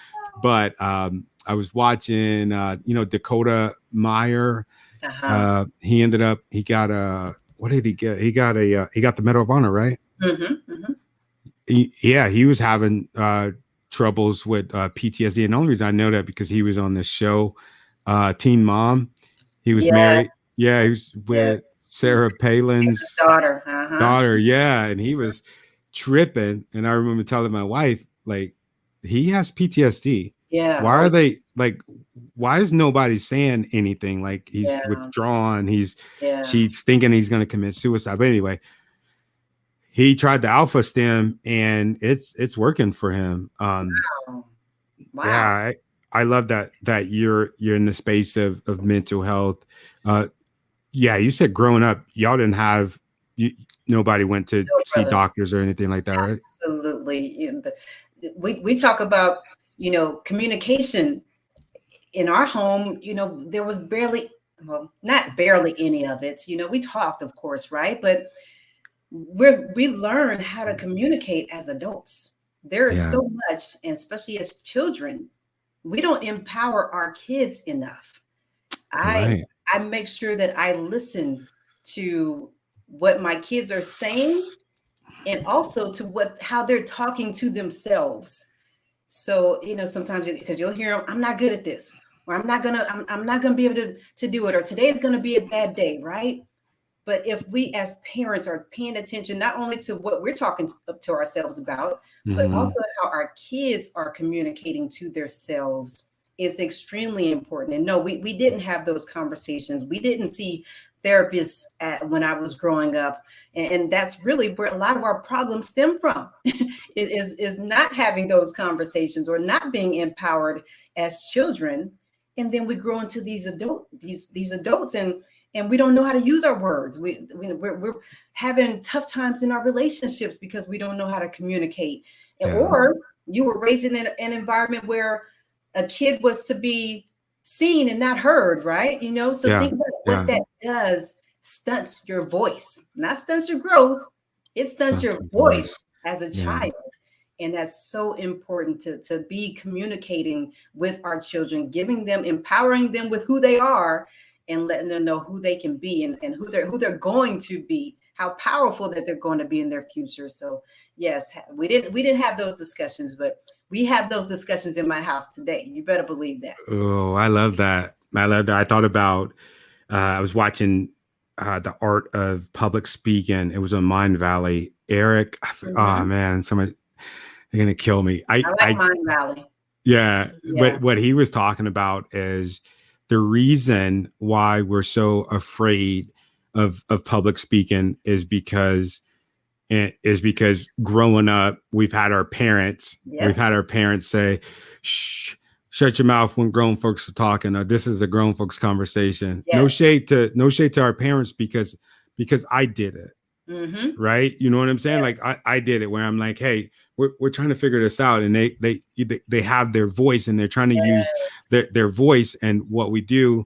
but I was watching, Dakota Meyer. He ended up, he got what did he get? He got the Medal of Honor, right? Mm-hmm, mm-hmm. He was having troubles with PTSD. And the only reason I know that because he was on the show, Teen Mom. He was married. Yeah, he was with Sarah Palin's daughter. Yeah, and he was tripping. And I remember telling my wife, like, he has PTSD. Yeah. Why are they like? Why is nobody saying anything? Like, he's withdrawn. She's thinking he's going to commit suicide. But anyway, he tried the alpha stem and it's working for him. Wow. Yeah, I love that you're in the space of mental health. You said growing up, y'all didn't have nobody went to see doctors or anything like that, right? Absolutely. But we talk about, communication in our home. There was not barely any of it. We talked, of course, right? But we learn how to communicate as adults. There is so much, and especially as children, we don't empower our kids enough. I make sure that I listen to what my kids are saying, and also to how they're talking to themselves. So, sometimes because you'll hear them, I'm not good at this, or I'm not gonna be able to do it, or today's gonna be a bad day, right? But if we as parents are paying attention, not only to what we're talking to ourselves about, but also how our kids are communicating to themselves, is extremely important. And no, we didn't have those conversations. We didn't see therapists when I was growing up. And that's really where a lot of our problems stem from, is not having those conversations or not being empowered as children. And then we grow into these adults and we don't know how to use our words. We're having tough times in our relationships because we don't know how to communicate. Or you were raised in an environment where a kid was to be seen and not heard, right? So think about what that does. Stunts your voice, not stunts your growth. It stunts your voice as a child. And that's so important to be communicating with our children, empowering them with who they are, and letting them know who they can be and who they're going to be, how powerful that they're going to be in their future. So yes, we didn't have those discussions, but we have those discussions in my house today. You better believe that. Oh, I love that. I thought about, I was watching The Art of Public Speaking. It was on Mind Valley. Eric, oh man, they're going to kill me. I like Mind Valley. Yeah, but what he was talking about is the reason why we're so afraid of public speaking is because growing up, we've had our parents say, shh, shut your mouth when grown folks are talking, or this is a grown folks conversation. No shade to our parents because I did it. Right. You know what I'm saying? Like I did it, where I'm like, hey, we're trying to figure this out. And they have their voice and they're trying to use their voice. And what we do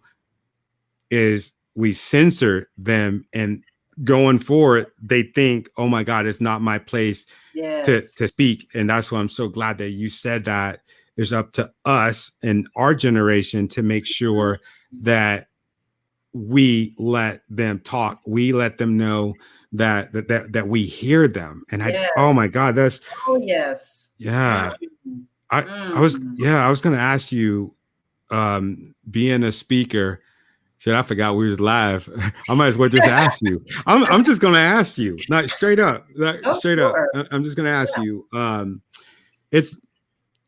is we censor them, and going forward, they think, oh my God, it's not my place to speak. And that's why I'm so glad that you said that. It's up to us and our generation to make sure that we let them talk. We let them know that we hear them. And oh my God, that's I was going to ask you, being a speaker. Shit, I forgot we was live. I might as well just ask you. I'm just going to ask you, not straight up, straight up. I'm just going to ask you. It's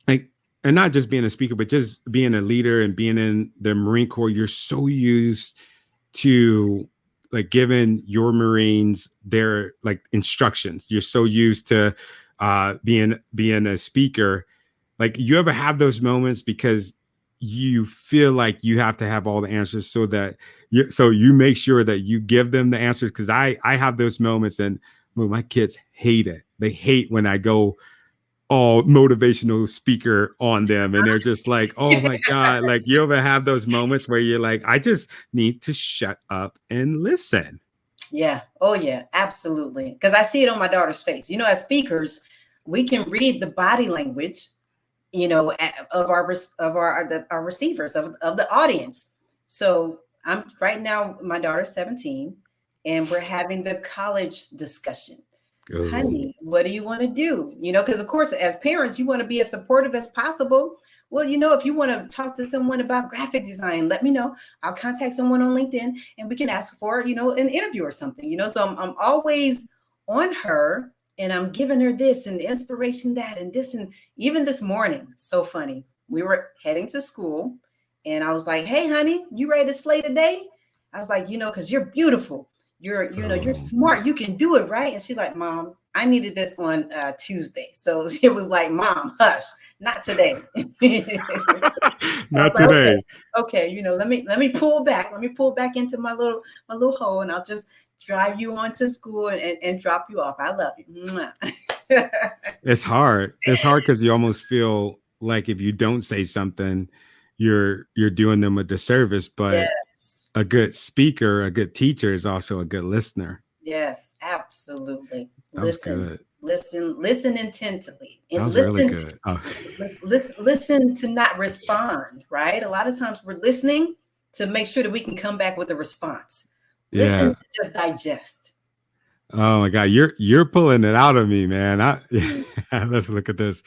like, and not just being a speaker, but just being a leader and being in the Marine Corps. You're so used to like giving your Marines their like instructions. You're so used to being a speaker. Like, you ever have those moments because you feel like you have to have all the answers, so you make sure that you give them the answers? Because I have those moments, and my kids hate it. They hate when I go all motivational speaker on them, and they're just like, oh my God. Like, you ever have those moments where you're like, I just need to shut up and listen? Yeah. Oh yeah, absolutely. Because I see it on my daughter's face. You know, as speakers, we can read the body language, you know, of our receivers, of the audience. So I'm right now, my daughter's 17, and we're having the college discussion. Ooh. Honey, what do you want to do? You know, because of course, as parents, you want to be as supportive as possible. Well, you know, if you want to talk to someone about graphic design, let me know. I'll contact someone on LinkedIn and we can ask for, you know, an interview or something, you know. So I'm always on her, and I'm giving her this and inspiration, that, and this. And even this morning, so funny, we were heading to school and I was like, hey, honey, you ready to slay today? I was like, you know, because you're beautiful. You're smart. You can do it, right? And she's like, Mom, I needed this on Tuesday. So it was like, Mom, hush, not today. Not today. Like, okay, you know, let me pull back. Let me pull back into my little hole, and I'll just drive you on to school and drop you off. I love you. It's hard. It's hard because you almost feel like if you don't say something, you're doing them a disservice. But yes, a good speaker, a good teacher is also a good listener. yes, absolutely. That was good. Listen intently, and That was listen. really good. Oh. Listen to not respond. Right. A lot of times we're listening to make sure that we can come back with a response. Listen, to just digest. Oh my God, you're pulling it out of me, man. Let's look at this.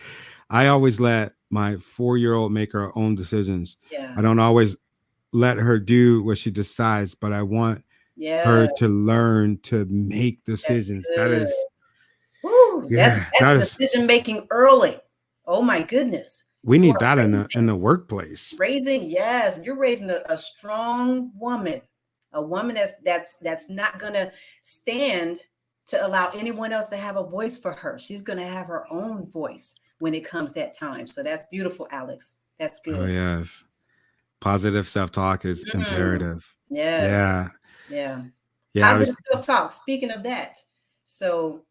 I always let my 4-year-old make her own decisions. Yeah. I don't always let her do what she decides, but I want her to learn to make decisions. That is, that's decision making early. Oh my goodness. We need that in the workplace. You're raising a strong woman, a woman that's not gonna stand to allow anyone else to have a voice for her. She's gonna have her own voice when it comes that time. So that's beautiful, Alex. That's good. Oh yes. Positive self-talk is imperative. Yes. Yeah. Positive self-talk. Speaking of that, so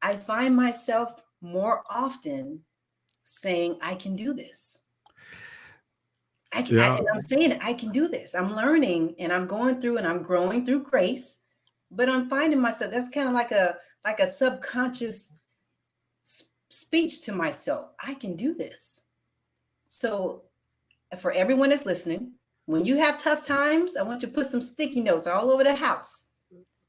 I find myself more often saying, I can do this. And I'm saying, I can do this. I'm learning and I'm going through and I'm growing through grace, but I'm finding myself, that's kind of like a subconscious speech to myself. I can do this. So for everyone that's listening, when you have tough times, I want you to put some sticky notes all over the house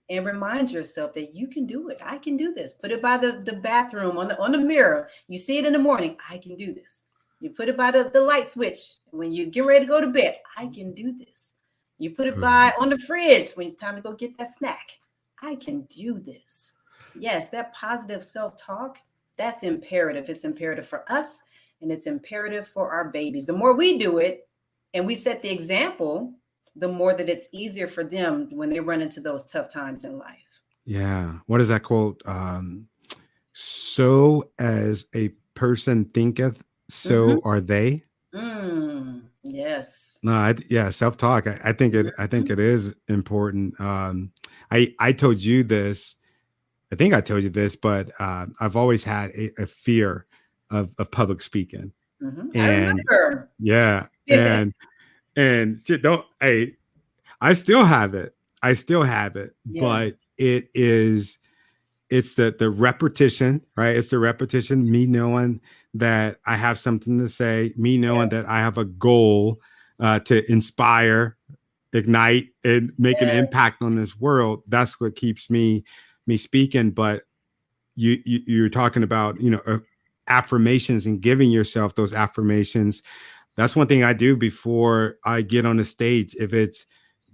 and remind yourself that you can do it. I can do this. Put it by the bathroom on the mirror. You see it in the morning. I can do this. You put it by the light switch when you get ready to go to bed. I can do this. You put it by on the fridge when it's time to go get that snack. I can do this. Yes, that positive self-talk, that's imperative. It's imperative for us and it's imperative for our babies. The more we do it and we set the example, the more that it's easier for them when they run into those tough times in life. Yeah. What is that quote? So as a person thinketh, so are they. Yes. No, self-talk. I think it is important. I told you this. I think I told you this, but I've always had a fear of public speaking. And I remember. Yeah. And I still have it. But it's the repetition, right? It's the repetition, me knowing that I have something to say, me knowing that I have a goal to inspire, ignite, and make an impact on this world. That's what keeps me speaking. But you're talking about, affirmations and giving yourself those affirmations. That's one thing I do before I get on the stage. If it's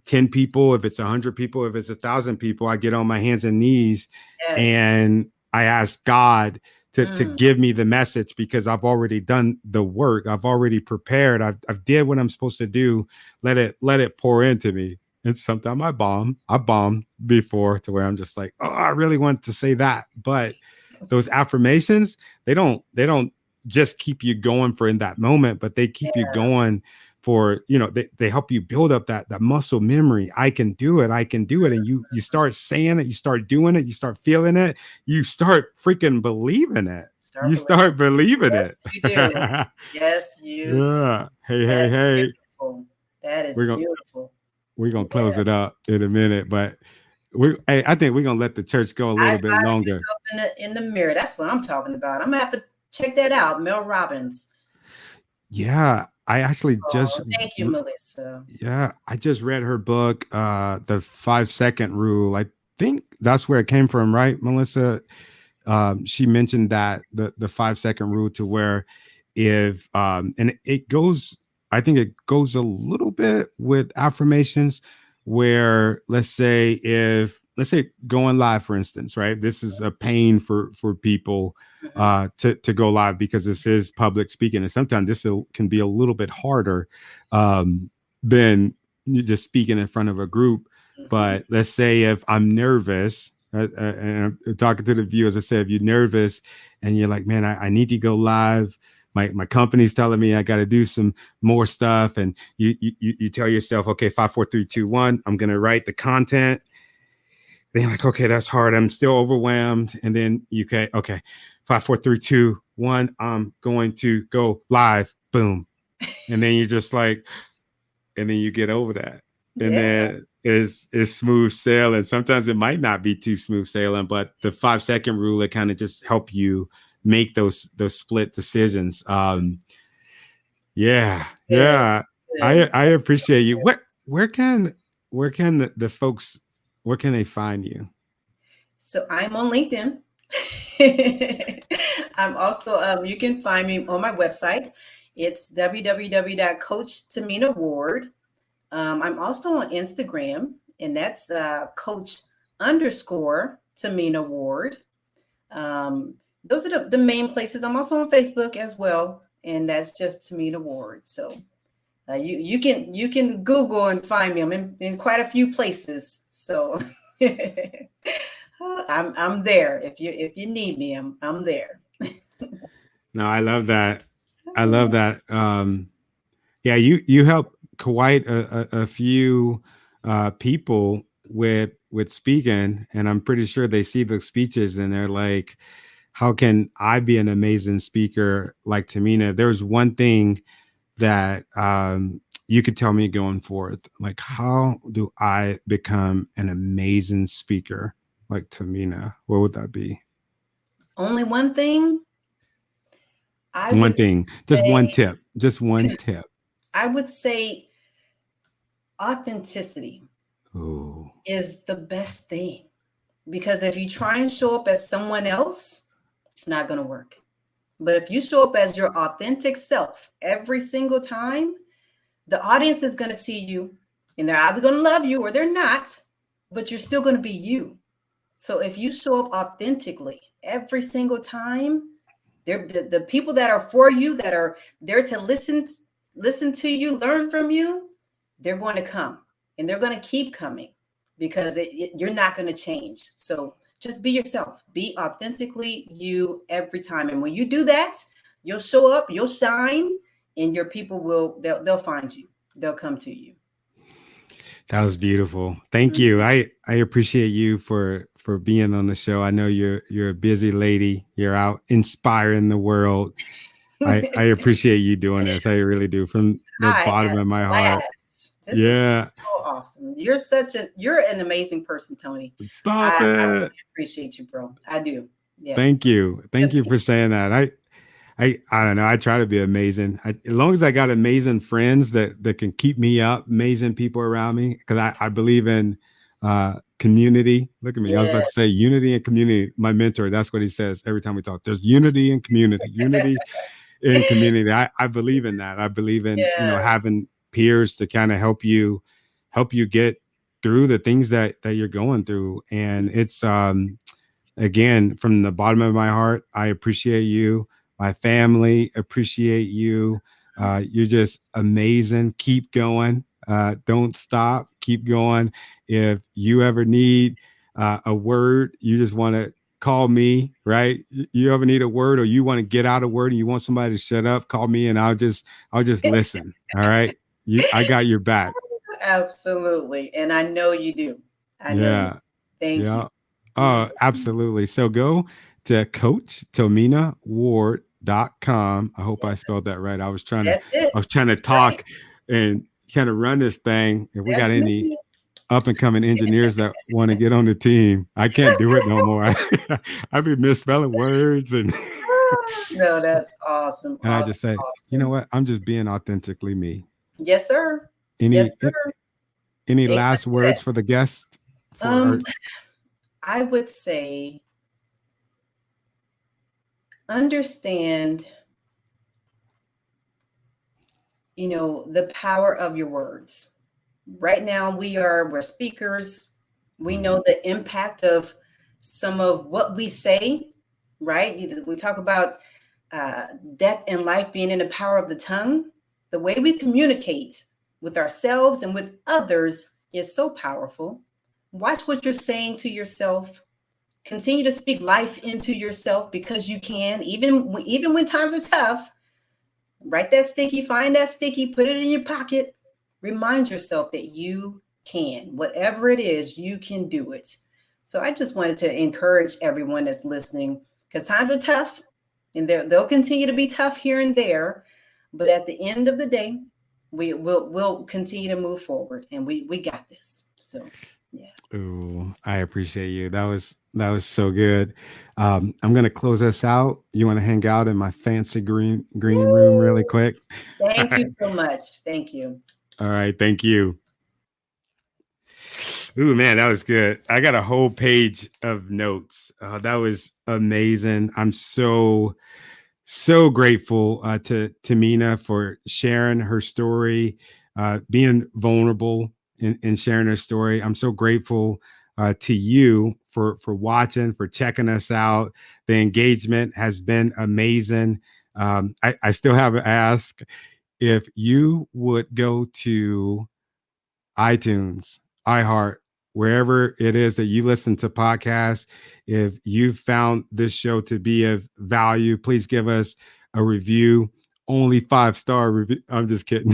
10 people, if it's 100 people, if it's 1,000 people, I get on my hands and knees and I ask God to give me the message, because I've already done the work. I've already prepared. I've did what I'm supposed to do. Let it pour into me. And sometimes I bombed before to where I'm just like, oh, I really want to say that. But those affirmations, they don't just keep you going for in that moment, but they keep you going for, they help you build up that muscle memory. I can do it. And you start saying it, you start doing it, you start feeling it, you start freaking believing it. you start believing Yes, it. you do. Yes, you do. Yeah. Hey, hey, That's hey. beautiful. That is We're gonna beautiful. we're gonna close it Yes. up in a minute, but I think we're gonna let the church go a High little bit five longer. yourself in the mirror. That's what I'm talking about. I'm gonna have to check that out. Mel Robbins. Yeah, I actually just Oh, thank you, Melissa. yeah, I just read her book, The 5 Second Rule. I think that's where it came from, right, Melissa? She mentioned that the 5 second rule, to where if and it goes, I think it goes a little bit with affirmations, where let's say going live, for instance, right? This is a pain for people to go live, because this is public speaking, and sometimes can be a little bit harder than you just speaking in front of a group. But let's say if I'm nervous, and I'm talking to the viewers, I said, if you're nervous and you're like, man, I need to go live. My company's telling me I got to do some more stuff. And you tell yourself, okay, 5, 4, 3, 2, 1, I'm going to write the content. Then you're like, okay, that's hard. I'm still overwhelmed. And then okay, 5, 4, 3, 2, 1, I'm going to go live. Boom. And then you're just like, and then you get over that. And then it's smooth sailing. Sometimes it might not be too smooth sailing, but the 5 second rule, it kind of just help you make those split decisions. Yeah. I appreciate you. Where can the folks, where can they find you? So I'm on LinkedIn. I'm also, you can find me on my website. It's www.coachtominaward. I'm also on Instagram, and that's coach_Tomina Ward. Those are the main places. I'm also on Facebook as well, and that's just Tomina Ward. So you can Google and find me. I'm in quite a few places. So I'm there. If you need me, I'm there. No, I love that. I love that. Yeah, you help quite a few people with speaking, and I'm pretty sure they see the speeches and they're like, how can I be an amazing speaker like Tomina? If there's one thing that you could tell me going forward, like, how do I become an amazing speaker like Tomina? What would that be? Only one thing. One thing, just one tip, just one tip. I would say authenticity Ooh. is the best thing, because if you try and show up as someone else, it's not going to work. But if you show up as your authentic self every single time, the audience is going to see you, and they're either going to love you or they're not, but you're still going to be you. So if you show up authentically every single time, the people that are for you, that are there to listen to you, learn from you, they're going to come, and they're going to keep coming, because you're not going to change. So just be yourself, be authentically you every time. And when you do that, you'll show up, you'll shine, and your people they'll find you. They'll come to you. That was beautiful. Thank you. I appreciate you for being on the show. I know you're a busy lady. You're out inspiring the world. I appreciate you doing this. I really do, from the bottom of my heart. This is so awesome. You're an amazing person, Tony. Stop it. I really appreciate you, bro. I do. Yeah. Thank you. Thank you for saying that. I don't know. I try to be amazing. As long as I got amazing friends that can keep me up, amazing people around me, because I believe in community. Look at me. Yes. I was about to say unity and community. My mentor, that's what he says every time we talk. There's unity and community, unity in community. I believe in that. I believe in, having peers to kind of help you get through the things that you're going through. And it's, again, from the bottom of my heart, I appreciate you. My family appreciate you. You're just amazing. Keep going. Don't stop. Keep going. If you ever need a word, you just want to call me, right? You ever need a word, or you want to get out a word and you want somebody to shut up, call me, and I'll just listen. All right. I got your back. Absolutely. And I know you do. I know. Thank you. Oh, absolutely. So go to Coach Tomina Ward.com. I hope I spelled that right. I was trying to talk and kind of run this thing. If we got any up and coming engineers that want to get on the team, I can't do it no more. I've been misspelling words and no, that's awesome. And I just say, you know what? I'm just being authentically me. Yes, sir. Any last words for the guests? I would say understand, the power of your words. Right now we're speakers. We know the impact of some of what we say, right? We talk about death and life being in the power of the tongue. The way we communicate with ourselves and with others is so powerful. Watch what you're saying to yourself. Continue to speak life into yourself because you can, even when times are tough. Write that sticky, find that sticky, put it in your pocket. Remind yourself that you can. Whatever it is, you can do it. So I just wanted to encourage everyone that's listening, because times are tough and they'll continue to be tough here and there. But at the end of the day, we'll continue to move forward, and we got this. So yeah. Ooh, I appreciate you. That was so good. I'm gonna close us out. You want to hang out in my fancy green room really quick? Thank you so much. Thank you. All right, thank you. Ooh, man, that was good. I got a whole page of notes. That was amazing. I'm so grateful to Tomina for sharing her story, being vulnerable in sharing her story. I'm so grateful to you for watching, for checking us out. The engagement has been amazing. I still have to ask if you would go to iTunes, iHeart, wherever it is that you listen to podcasts. If you found this show to be of value, please give us a review. Only 5-star review. I'm just kidding.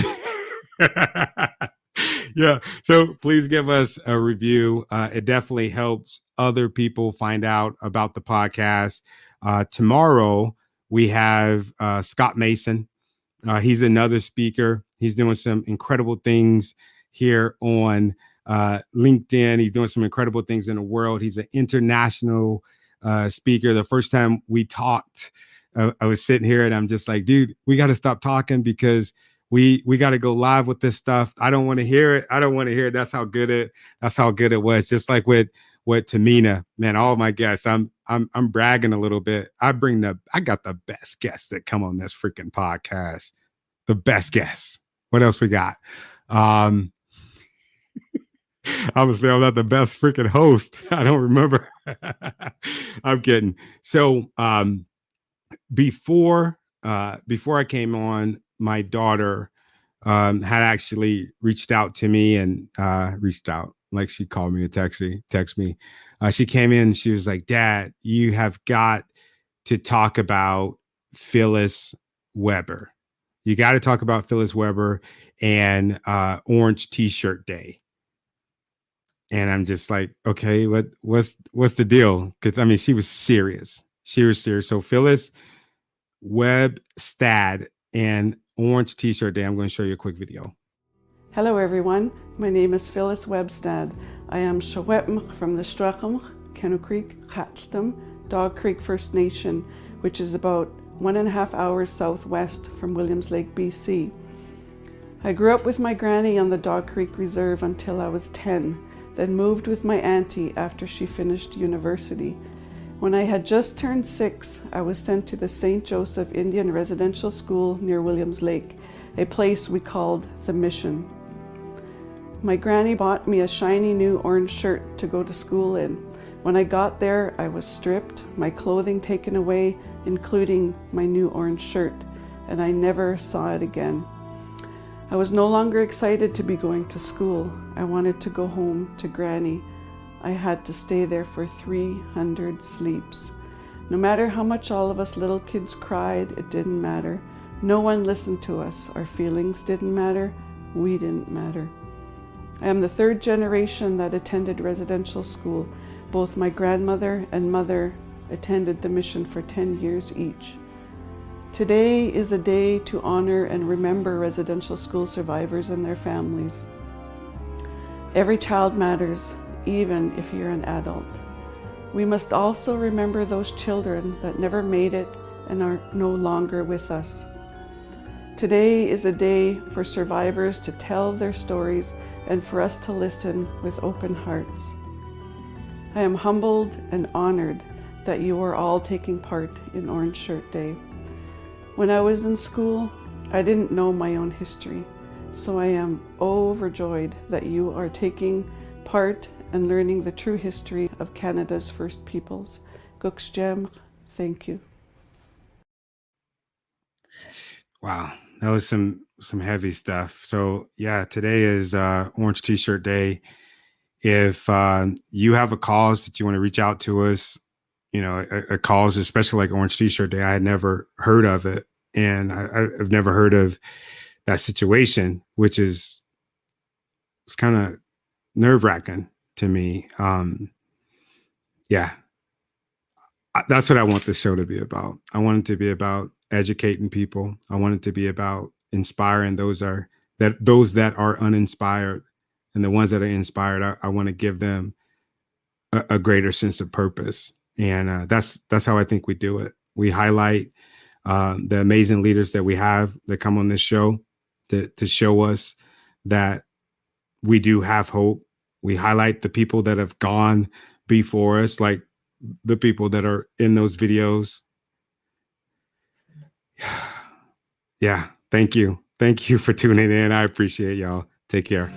Yeah. So please give us a review. It definitely helps other people find out about the podcast. Tomorrow we have Scott Mason. He's another speaker. He's doing some incredible things here on LinkedIn. He's doing some incredible things in the world. He's an international speaker. The first time we talked, I was sitting here and I'm just like, dude, we got to stop talking because we got to go live with this stuff. I don't want to hear it. I don't want to hear it. That's how good it was. Just like with Tomina, man, all my guests, I'm bragging a little bit. I got the best guests that come on this freaking podcast. The best guests. What else we got? Obviously, I'm not the best freaking host. I don't remember. I'm kidding. So before I came on, my daughter had actually reached out to me and reached out, like she called me and text me. She came in and she was like, Dad, you have got to talk about Phyllis Weber. You got to talk about Phyllis Weber and Orange T-shirt Day. And I'm just like, okay, what's the deal? Because I mean, she was serious. So Phyllis Webstad and Orange T-shirt Day. I'm going to show you a quick video. Hello everyone, my name is Phyllis Webstad. I am Shawetm from the Strachem, Kenno Creek, Chatltam, Dog Creek First Nation, which is about 1.5 hours southwest from Williams Lake, BC. I grew up with my granny on the Dog Creek Reserve until I was 10, then moved with my auntie after she finished university. When I had just turned 6, I was sent to the St. Joseph Indian Residential School near Williams Lake, a place we called the Mission. My granny bought me a shiny new orange shirt to go to school in. When I got there, I was stripped, my clothing taken away, including my new orange shirt, and I never saw it again. I was no longer excited to be going to school. I wanted to go home to Granny. I had to stay there for 300 sleeps. No matter how much all of us little kids cried, it didn't matter. No one listened to us. Our feelings didn't matter. We didn't matter. I am the 3rd generation that attended residential school. Both my grandmother and mother attended the mission for 10 years each. Today is a day to honor and remember residential school survivors and their families. Every child matters, even if you're an adult. We must also remember those children that never made it and are no longer with us. Today is a day for survivors to tell their stories and for us to listen with open hearts. I am humbled and honored that you are all taking part in Orange Shirt Day. When I was in school, I didn't know my own history, so I am overjoyed that you are taking part and learning the true history of Canada's First Peoples. Gukshjem, thank you. Wow, that was some heavy stuff. So yeah, today is Orange T-shirt Day. If you have a cause that you want to reach out to us, you know, a cause, especially like Orange T-shirt Day, I had never heard of it, and I've never heard of that situation, which is, it's kind of nerve-wracking to me. Yeah, that's what I want this show to be about. I want it to be about educating people. I want it to be about inspiring those that are uninspired, and the ones that are inspired, I want to give them a greater sense of purpose. And that's how I think we do it. We highlight the amazing leaders that we have that come on this show to show us that we do have hope. We highlight the people that have gone before us, like the people that are in those videos. Yeah. Thank you. Thank you for tuning in. I appreciate y'all. Take care.